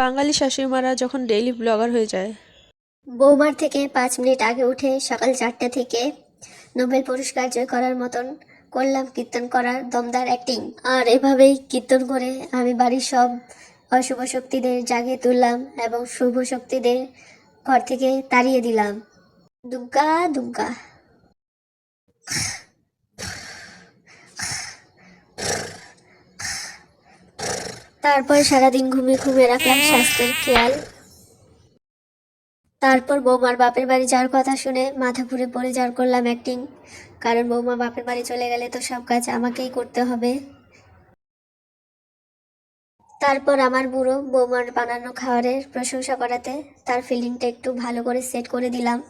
বাঙালি শাশুড়িমারা যখন daily blogger হয়ে যায়। বৌমার থেকে 5 মিনিট আগে উঠে সকাল 4টে থেকে নোবেল পুরস্কার জয় করার মতন করলাম কীর্তন করার দমদার অ্যাক্টিং। আর এভাবেই কীর্তন করে আমি বাড়ির সব অশুভ শক্তিদের জাগিয়ে তুললাম এবং শুভ শক্তিদের ঘর থেকে তাড়িয়ে দিলাম। দুগ্গা দুগ্গা। তারপর সারাদিন ঘুমিয়ে ঘুমিয়ে রাখলাম স্বাস্থ্যের খেয়াল। তারপর বৌমার বাপের বাড়ি যাওয়ার কথা শুনে মাথা ঘুরে পড়ে যাওয়ার করলাম অ্যাক্টিং, কারণ বৌমা বাপের বাড়ি চলে গেলে তো সব কাজ আমাকেই করতে হবে। তারপর আমার বুড়ো বৌমার বানানো খাবারের প্রশংসা করাতে তার ফিলিংটা একটু ভালো করে সেট করে দিলাম।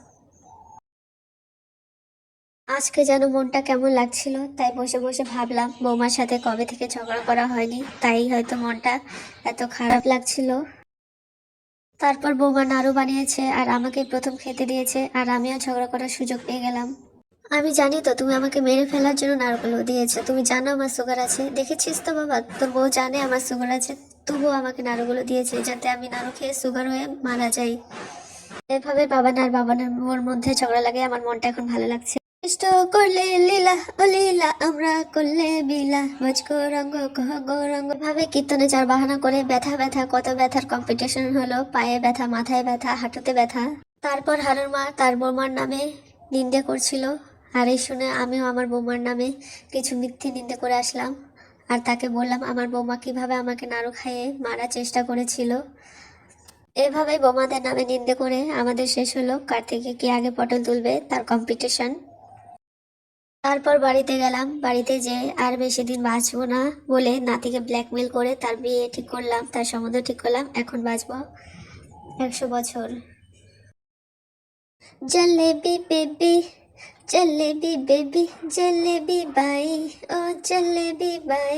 আজকে যেন মনটা কেমন লাগছিল, তাই বসে বসে ভাবলাম বৌমার সাথে কবে থেকে ঝগড়া করা হয়নি, তাই হয়তো মনটা এত খারাপ লাগছিল। তারপর বৌমা নাড়ু বানিয়েছে আর আমাকে প্রথম খেতে দিয়েছে, আর আমিও ঝগড়া করার সুযোগ পেয়ে গেলাম। আমি জানি তো তুমি আমাকে মেরে ফেলার জন্য নাড়ুগুলো দিয়েছো, তুমি জানো আমার সুগার আছে, দেখেছিস তো বাবা, তোর বউ জানে আমার সুগার আছে, তবুও আমাকে নাড়ুগুলো দিয়েছে যাতে আমি নাড়ু খেয়ে সুগার হয়ে মারা যাই। এভাবে বাবান আর বাবানের বউর মধ্যে ঝগড়া লাগে, আমার মনটা এখন ভালো লাগছে। ইষ্ট করলে লীলা ও লীলা আমরা করলে বিলা বজ গৌরাঙ্গ কহ গৌরাঙ্গ। ভাবে কীর্তনে চার বাহানা করে ব্যথা ব্যথা কত ব্যথার কম্পিটিশন হলো, পায়ে ব্যথা, মাথায় ব্যথা, হাঁটুতে ব্যথা। তারপর হারুর মা তার বৌমার নামে নিন্দে করছিল, আর এই শুনে আমিও আমার বৌমার নামে কিছু মিথ্যে নিন্দে করে আসলাম, আর তাকে বললাম আমার বৌমা কিভাবে আমাকে নাড়ু খাইয়ে মারার চেষ্টা করেছিল। এভাবে বোমাদের নামে নিন্দে করে আমাদের শেষ হলো কার থেকে কে আগে পটল তুলবে তার কম্পিটিশন। তারপর বাড়িতে গেলাম, বাড়িতে যে আর বেশি দিন বাঁচবো না বলে নাতিকে ব্ল্যাকমেল করে তার বিয়ে ঠিক করলাম, তার সম্বন্ধ ঠিক করলাম, এখন বাঁচবো 100 বছর। জলেবি বেবি, জলেবি বেবি, জলেবি বাই, ও জলেবি বাই।